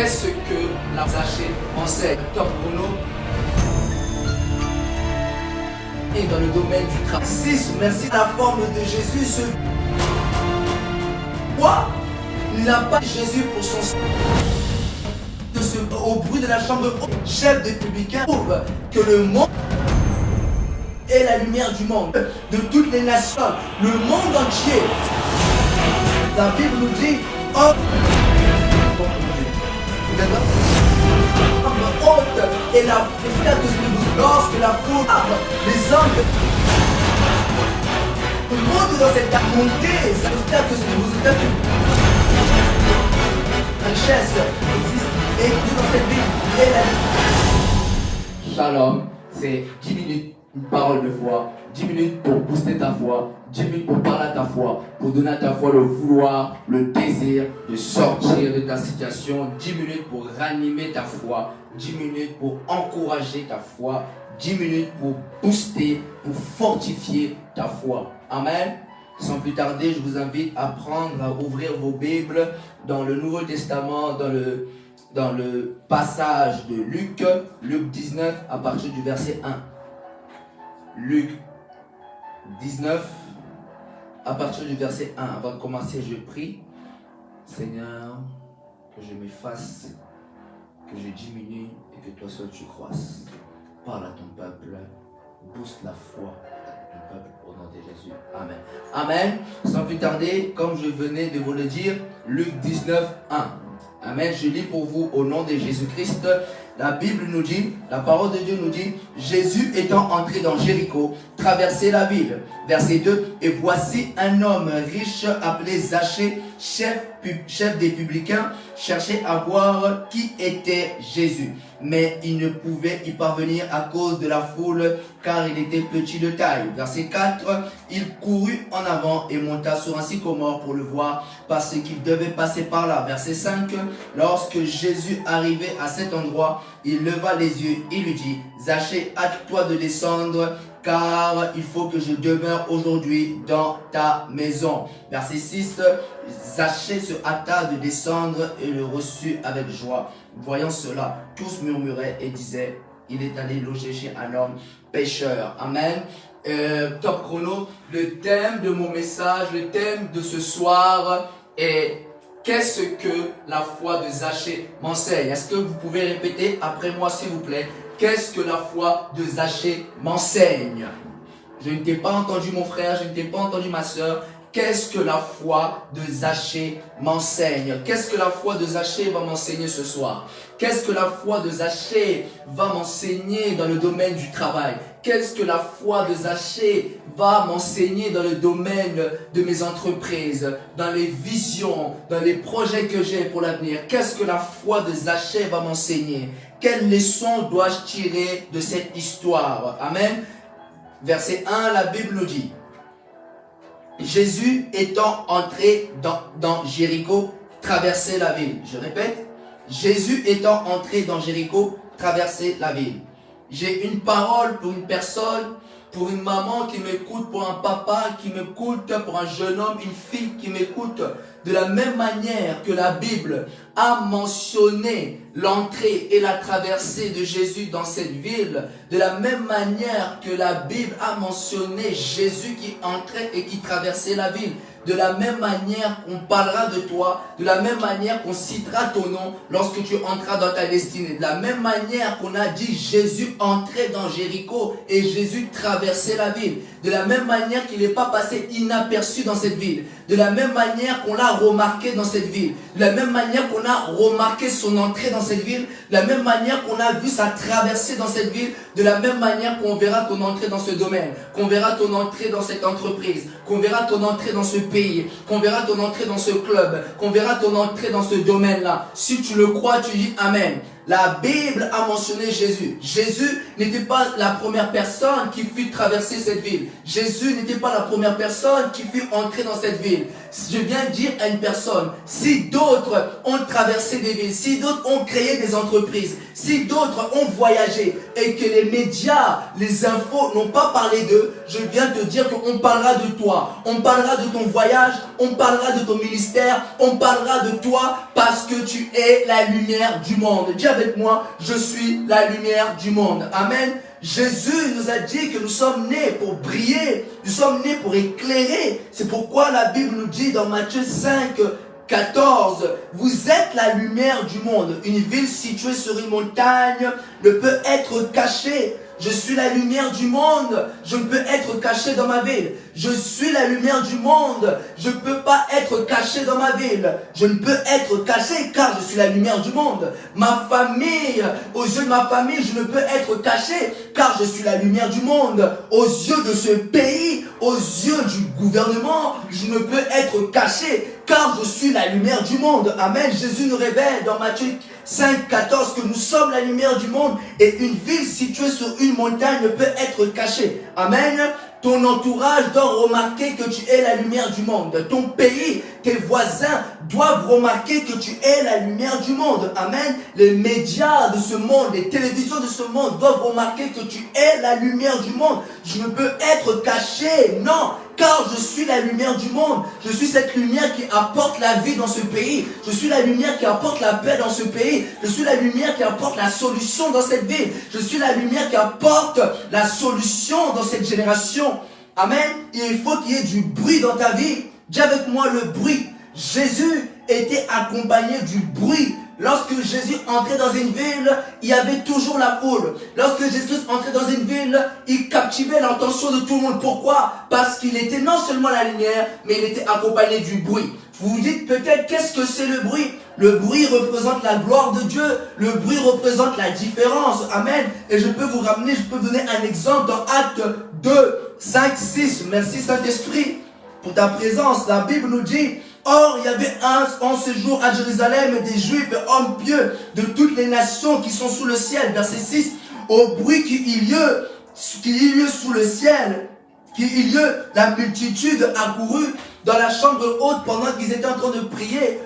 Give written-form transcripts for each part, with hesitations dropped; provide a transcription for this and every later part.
Qu'est-ce que la Zaché enseigne? Top chrono. Et dans le domaine du travail. 6, merci. La forme de Jésus se... Quoi? Il n'a pas Jésus pour son... Au bruit de la chambre haute, chef des publicains prouve que le monde est la lumière du monde, de toutes les nations, le monde entier. La Bible nous dit, oh, haute et la frère de ce lorsque la foule les hommes, le monde dans cette montée, ça frère de ce la richesse existe et dans cette vie est la vie. Shalom, c'est 10 minutes, une parole de foi, 10 minutes pour booster ta foi, 10 minutes pour parler à ta foi, pour donner à ta foi le vouloir, le désir de sortir de ta situation, 10 minutes pour ranimer ta foi, 10 minutes pour encourager ta foi, 10 minutes pour booster, pour fortifier ta foi. Amen. Sans plus tarder, je vous invite à prendre, à ouvrir vos Bibles dans le Nouveau Testament, dans le passage de Luc 19 à partir du verset 1. Luc 19 à partir du verset 1. Avant de commencer, je prie, Seigneur, que je m'efface, que je diminue et que toi seul tu croisses. Parle à ton peuple, booste la foi du peuple au nom de Jésus. Amen. Amen. Sans plus tarder, comme je venais de vous le dire, Luc 19, 1. Amen. Je lis pour vous au nom de Jésus-Christ. La Bible nous dit, la parole de Dieu nous dit, Jésus étant entré dans Jéricho, traversait la ville. Verset 2, et voici un homme riche appelé Zachée, chef des publicains, cherchait à voir qui était Jésus. Mais il ne pouvait y parvenir à cause de la foule, car il était petit de taille. Verset 4, il courut en avant et monta sur un sycomore pour le voir, parce qu'il devait passer par là. Verset 5, lorsque Jésus arrivait à cet endroit, il leva les yeux et lui dit, Zachée, hâte-toi de descendre, car il faut que je demeure aujourd'hui dans ta maison. Verset 6, Zachée se hâta de descendre et le reçut avec joie. Voyant cela, tous murmuraient et disaient, il est allé loger chez un homme pécheur. Amen. Top chrono, le thème de mon message, le thème de ce soir est qu'est-ce que la foi de Zachée m'enseigne? Est-ce que vous pouvez répéter après moi s'il vous plaît? Qu'est-ce que la foi de Zachée m'enseigne? Je ne t'ai pas entendu mon frère, je ne t'ai pas entendu ma soeur. Qu'est-ce que la foi de Zachée m'enseigne? Qu'est-ce que la foi de Zachée va m'enseigner ce soir? Qu'est-ce que la foi de Zachée va m'enseigner dans le domaine du travail? Qu'est-ce que la foi de Zachée va m'enseigner dans le domaine de mes entreprises, dans les visions, dans les projets que j'ai pour l'avenir? Qu'est-ce que la foi de Zachée va m'enseigner? Quelles leçons dois-je tirer de cette histoire? Amen. Verset 1, la Bible nous dit, Jésus étant entré dans Jéricho, traversait la ville. Je répète, Jésus étant entré dans Jéricho, traversait la ville. J'ai une parole pour une personne, pour une maman qui m'écoute, pour un papa qui m'écoute, pour un jeune homme, une fille qui m'écoute. De la même manière que la Bible a mentionné l'entrée et la traversée de Jésus dans cette ville, de la même manière que la Bible a mentionné Jésus qui entrait et qui traversait la ville, de la même manière qu'on parlera de toi, de la même manière qu'on citera ton nom lorsque tu entreras dans ta destinée, de la même manière qu'on a dit Jésus entrait dans Jéricho et Jésus traversait la ville, de la même manière qu'il n'est pas passé inaperçu dans cette ville, de la même manière qu'on l'a remarqué dans cette ville, de la même manière qu'on a remarqué son entrée dans cette ville, de la même manière qu'on a vu sa traversée dans cette ville, de la même manière qu'on verra ton entrée dans ce domaine, qu'on verra ton entrée dans cette entreprise, qu'on verra ton entrée dans ce pays, qu'on verra ton entrée dans ce club, qu'on verra ton entrée dans ce domaine-là. Si tu le crois, tu dis Amen. La Bible a mentionné Jésus. Jésus n'était pas la première personne qui fut traverser cette ville. Jésus n'était pas la première personne qui fut entrer dans cette ville. Je viens dire à une personne, si d'autres ont traversé des villes, si d'autres ont créé des entreprises, si d'autres ont voyagé, et que les médias, les infos n'ont pas parlé d'eux, je viens te dire qu'on parlera de toi. On parlera de ton voyage, on parlera de ton ministère, on parlera de toi parce que tu es la lumière du monde. Dis avec moi, je suis la lumière du monde. Amen. Jésus nous a dit que nous sommes nés pour briller, nous sommes nés pour éclairer. C'est pourquoi la Bible nous dit dans Matthieu 5, 14, vous êtes la lumière du monde. Une ville située sur une montagne ne peut être cachée. Je suis la lumière du monde. Je ne peux être caché dans ma ville. Je suis la lumière du monde. Je ne peux pas être caché dans ma ville. Je ne peux être caché car je suis la lumière du monde. Ma famille, aux yeux de ma famille, je ne peux être caché car je suis la lumière du monde. Aux yeux de ce pays, aux yeux du gouvernement, je ne peux être caché car je suis la lumière du monde. Amen. Jésus nous révèle dans Matthieu 5, 14 que nous sommes la lumière du monde et une ville située sur une montagne ne peut être cachée. Amen. Ton entourage doit remarquer que tu es la lumière du monde. Ton pays, tes voisins doivent remarquer que tu es la lumière du monde. Amen. Les médias de ce monde, les télévisions de ce monde doivent remarquer que tu es la lumière du monde. Je ne peux être caché, non, car je suis la lumière du monde. Je suis cette lumière qui apporte la vie dans ce pays. Je suis la lumière qui apporte la paix dans ce pays. Je suis la lumière qui apporte la solution dans cette ville. Je suis la lumière qui apporte la solution dans cette génération. Amen. Il faut qu'il y ait du bruit dans ta vie. Dis avec moi le bruit. Jésus était accompagné du bruit. Lorsque Jésus entrait dans une ville, il y avait toujours la foule. Lorsque Jésus entrait dans une ville, il captivait l'attention de tout le monde. Pourquoi? Parce qu'il était non seulement la lumière, mais il était accompagné du bruit. Vous vous dites peut-être, qu'est-ce que c'est le bruit? Le bruit représente la gloire de Dieu. Le bruit représente la différence. Amen. Et je peux vous ramener, je peux vous donner un exemple dans Actes 2, 5, 6. Merci Saint-Esprit pour ta présence. La Bible nous dit: or, il y avait en ce jour à Jérusalem des Juifs et hommes pieux de toutes les nations qui sont sous le ciel. Verset 6. Au bruit qu'il y eut sous le ciel, la multitude accourut dans la chambre haute pendant qu'ils étaient en train de prier.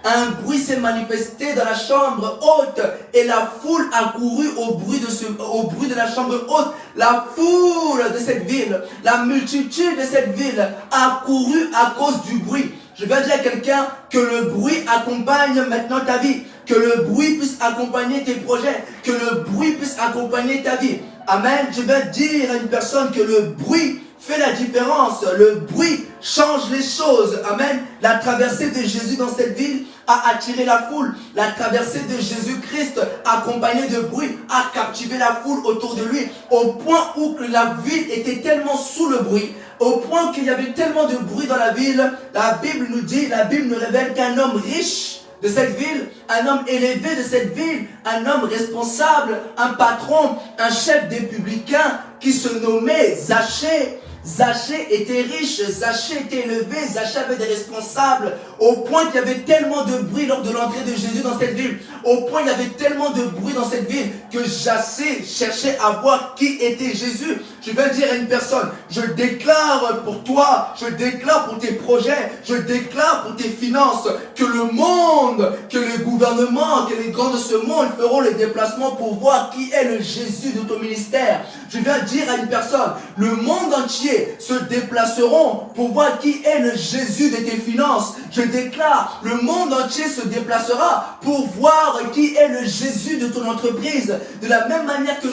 Un bruit s'est manifesté dans la chambre haute et la foule accourut au bruit de la chambre haute. La foule de cette ville, la multitude de cette ville accourut à cause du bruit. Je vais dire à quelqu'un que le bruit accompagne maintenant ta vie, que le bruit puisse accompagner tes projets, que le bruit puisse accompagner ta vie. Amen. Je vais dire à une personne que le bruit fait la différence. Le bruit change les choses. Amen. La traversée de Jésus dans cette ville a attiré la foule. La traversée de Jésus-Christ, accompagnée de bruit, a captivé la foule autour de lui, au point où la ville était tellement sous le bruit, au point qu'il y avait tellement de bruit dans la ville. La Bible nous révèle qu'un homme riche de cette ville, un homme élevé de cette ville, un homme responsable, un patron, un chef des publicains qui se nommait Zachée. Zachée était riche, Zachée était élevé, Zachée avait des responsables, au point qu'il y avait tellement de bruit lors de l'entrée de Jésus dans cette ville, au point qu'il y avait tellement de bruit dans cette ville que Zachée cherchait à voir qui était Jésus. Je vais dire à une personne, je déclare pour toi, je déclare pour tes projets, je déclare pour tes finances, que le monde, que le gouvernement, que les grands de ce monde feront le déplacement pour voir qui est le Jésus de ton ministère. Je viens dire à une personne, le monde entier se déplaceront pour voir qui est le Jésus de tes finances. Je déclare, le monde entier se déplacera pour voir qui est le Jésus de ton entreprise. De la même manière que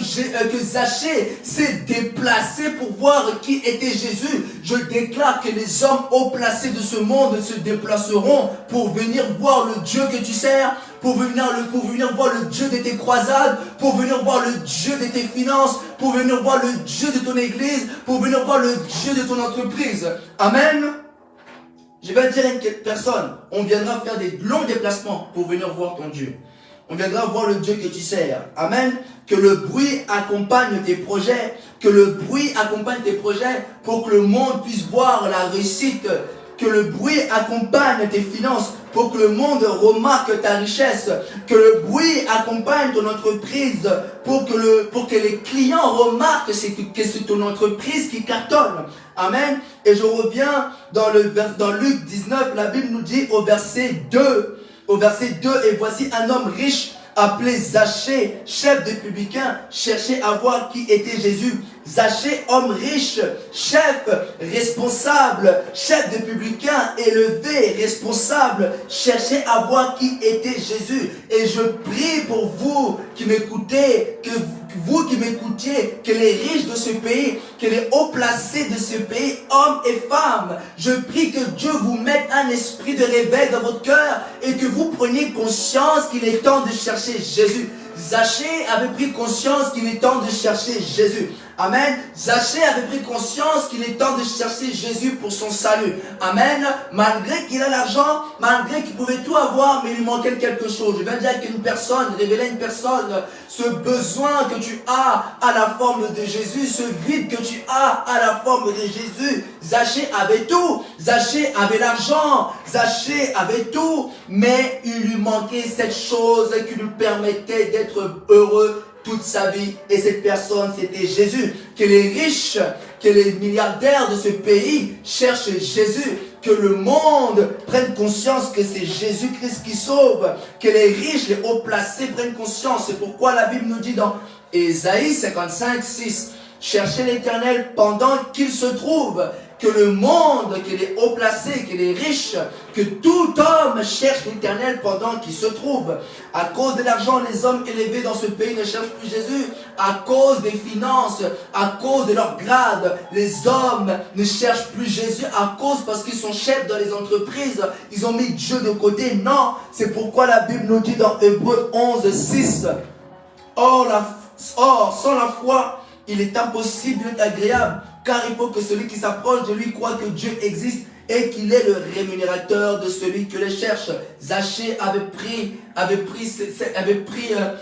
Zachée s'est déplacé pour voir qui était Jésus, je déclare que les hommes haut placés de ce monde se déplaceront pour venir voir le Dieu que tu sers, pour venir voir le Dieu de tes croisades, pour venir voir le Dieu de tes finances, pour venir voir le Dieu de ton église, pour venir voir le Dieu de ton entreprise. Amen. Je vais dire à une personne, on viendra faire des longs déplacements pour venir voir ton Dieu. On viendra voir le Dieu que tu sers. Amen. Que le bruit accompagne tes projets, que le bruit accompagne tes projets pour que le monde puisse voir la réussite. Que le bruit accompagne tes finances pour que le monde remarque ta richesse. Que le bruit accompagne ton entreprise pour que les clients remarquent que c'est ton entreprise qui cartonne. Amen. Et je reviens dans Luc 19, la Bible nous dit au verset 2, et voici un homme riche appelé Zachée, chef des publicains, cherchait à voir qui était Jésus. Zachée, homme riche, chef, responsable, chef des publicains, élevé, responsable, cherchait à voir qui était Jésus. Et je prie pour vous qui m'écoutez, que vous qui m'écoutiez, que les riches de ce pays, que les hauts placés de ce pays, hommes et femmes, je prie que Dieu vous mette un esprit de réveil dans votre cœur et que vous preniez conscience qu'il est temps de chercher Jésus. Zachée avait pris conscience qu'il est temps de chercher Jésus. Amen. Zachée avait pris conscience qu'il est temps de chercher Jésus pour son salut. Amen. Malgré qu'il a l'argent, malgré qu'il pouvait tout avoir, mais il lui manquait quelque chose. Je viens de dire qu'une personne, révéler à une personne, ce besoin que tu as à la forme de Jésus, ce vide que tu as à la forme de Jésus. Zachée avait tout. Zachée avait l'argent. Zachée avait tout. Mais il lui manquait cette chose qui lui permettait d'être heureux toute sa vie, et cette personne c'était Jésus. Que les riches, que les milliardaires de ce pays cherchent Jésus, que le monde prenne conscience que c'est Jésus-Christ qui sauve, que les riches, les hauts placés prennent conscience. C'est pourquoi la Bible nous dit dans Ésaïe 55, 6, cherchez l'Éternel pendant qu'il se trouve. Que le monde, que les hauts placés, que les riches, que tout homme cherche l'Éternel pendant qu'il se trouve. À cause de l'argent, les hommes élevés dans ce pays ne cherchent plus Jésus. À cause des finances, à cause de leur grade, les hommes ne cherchent plus Jésus à cause parce qu'ils sont chefs dans les entreprises. Ils ont mis Dieu de côté. Non, c'est pourquoi la Bible nous dit dans Hébreux 11, 6. Or, sans la foi, il est impossible d'être agréable. Car il faut que celui qui s'approche de lui croit que Dieu existe et qu'il est le rémunérateur de celui qui le cherche. Zachée avait pris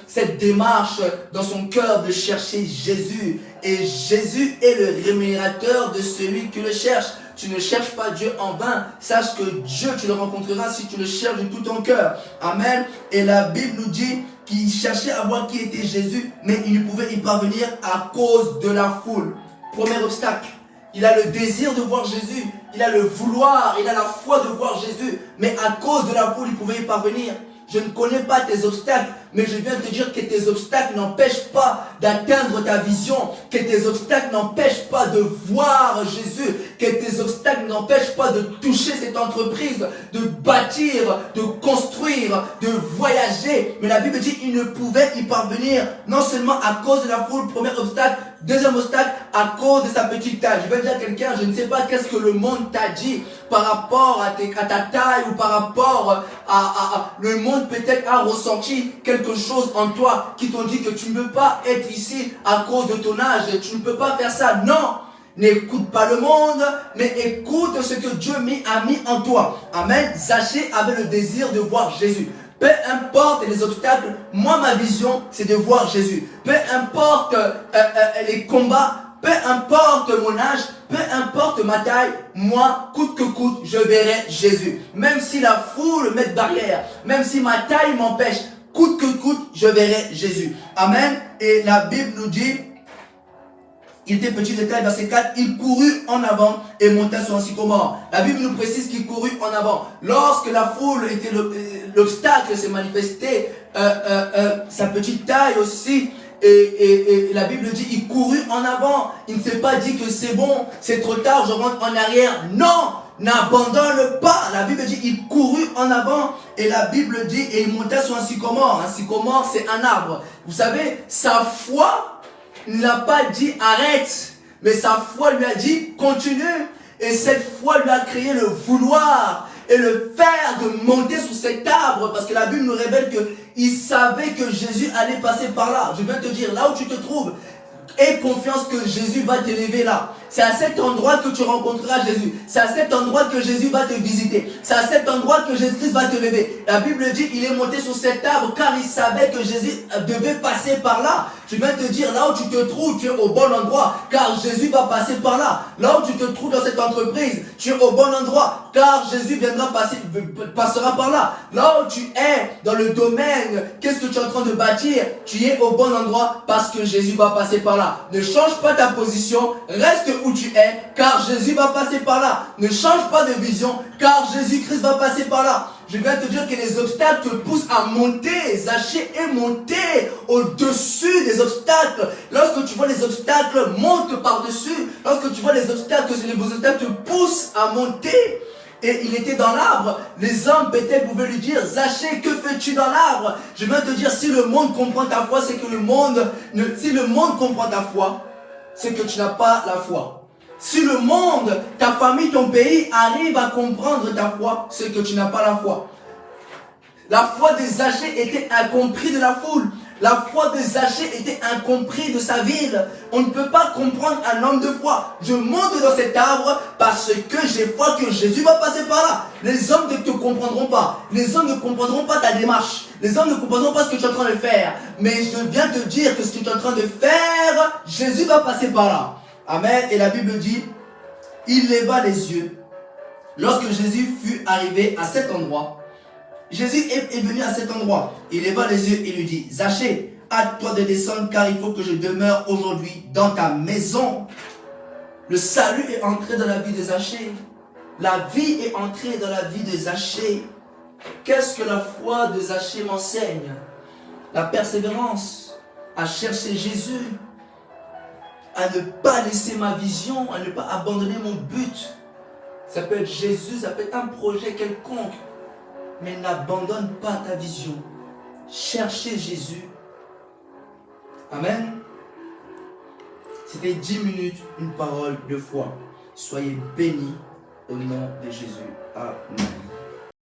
cette démarche dans son cœur de chercher Jésus. Et Jésus est le rémunérateur de celui qui le cherche. Tu ne cherches pas Dieu en vain. Sache que Dieu, tu le rencontreras si tu le cherches de tout ton cœur. Amen. Et la Bible nous dit qu'il cherchait à voir qui était Jésus, mais il ne pouvait y parvenir à cause de la foule. Premier obstacle, il a le désir de voir Jésus, il a le vouloir, il a la foi de voir Jésus, mais à cause de la foule, il pouvait y parvenir. Je ne connais pas tes obstacles, mais je viens te dire que tes obstacles n'empêchent pas d'atteindre ta vision, que tes obstacles n'empêchent pas de voir Jésus, que tes obstacles n'empêchent pas de toucher cette entreprise, de bâtir, de construire, de voyager. Mais la Bible dit qu'il ne pouvait y parvenir, non seulement à cause de la foule, premier obstacle, deuxième obstacle, à cause de sa petite taille. Je vais dire à quelqu'un, je ne sais pas qu'est-ce que le monde t'a dit par rapport à ta taille ou par rapport à le monde peut-être a ressenti quelque chose en toi qui t'ont dit que tu ne peux pas être ici à cause de ton âge, tu ne peux pas faire ça. Non, n'écoute pas le monde, mais écoute ce que Dieu a mis en toi. Amen. Zachée avait le désir de voir Jésus. Peu importe les obstacles, moi ma vision c'est de voir Jésus. Peu importe les combats, peu importe mon âge, peu importe ma taille, moi, coûte que coûte, je verrai Jésus. Même si la foule met barrière, même si ma taille m'empêche, coûte que coûte, je verrai Jésus. Amen. Et la Bible nous dit, il était petit de taille, verset 4, il courut en avant et monta sur un sycomore. La Bible nous précise qu'il courut en avant. Lorsque la foule était l'obstacle s'est manifesté, sa petite taille aussi, et la Bible dit, il courut en avant. Il ne s'est pas dit que c'est bon, c'est trop tard, je rentre en arrière. Non, n'abandonne pas. La Bible dit, il courut en avant. Et la Bible dit, et il monta sur un sycomore. Un sycomore, c'est un arbre. Vous savez, sa foi ne l'a pas dit arrête, mais sa foi lui a dit continue. Et cette foi lui a créé le vouloir et le faire de monter sur cet arbre, parce que la Bible nous révèle qu'il savait que Jésus allait passer par là. Je viens te dire, là où tu te trouves, aie confiance que Jésus va t'élever là. C'est à cet endroit que tu rencontreras Jésus. C'est à cet endroit que Jésus va te visiter. C'est à cet endroit que Jésus-Christ va te lever. La Bible dit, il est monté sur cet arbre car il savait que Jésus devait passer par là. Je viens te dire, là où tu te trouves, tu es au bon endroit, car Jésus va passer par là. Là où tu te trouves dans cette entreprise, tu es au bon endroit, car Jésus passera par là. Là où tu es dans le domaine, qu'est-ce que tu es en train de bâtir, tu es au bon endroit parce que Jésus va passer par là. Ne change pas ta position, reste où tu es, car Jésus va passer par là. Ne change pas de vision, car Jésus-Christ va passer par là. Je viens te dire que les obstacles te poussent à monter. Zaché est monté au-dessus des obstacles. Lorsque tu vois les obstacles, monte par-dessus. Lorsque tu vois les obstacles te poussent à monter. Et il était dans l'arbre. Les hommes peut-être pouvaient lui dire, Zaché, que fais-tu dans l'arbre? Je viens te dire, si le monde comprend ta foi, c'est que si le monde comprend ta foi, c'est que tu n'as pas la foi. Si le monde, ta famille, ton pays arrive à comprendre ta foi, c'est que tu n'as pas la foi. La foi de Zaché était incomprise de la foule. La foi de Zaché était incomprise de sa ville. On ne peut pas comprendre un homme de foi. Je monte dans cet arbre parce que j'ai foi que Jésus va passer par là. Les hommes ne te comprendront pas. Les hommes ne comprendront pas ta démarche. Les hommes ne comprendront pas ce que tu es en train de faire. Mais je viens te dire que ce que tu es en train de faire, Jésus va passer par là. Amen. Et la Bible dit, il leva les yeux. Lorsque Jésus fut arrivé à cet endroit, Jésus est venu à cet endroit. Il leva les yeux et lui dit, Zaché, hâte-toi de descendre car il faut que je demeure aujourd'hui dans ta maison. Le salut est entré dans la vie de Zaché. La vie est entrée dans la vie de Zaché. Qu'est-ce que la foi de Zaché m'enseigne? La persévérance, à chercher Jésus, à ne pas laisser ma vision, à ne pas abandonner mon but. Ça peut être Jésus, ça peut être un projet quelconque. Mais n'abandonne pas ta vision. Cherchez Jésus. Amen. C'était 10 minutes, une parole de foi. Soyez bénis au nom de Jésus. Amen.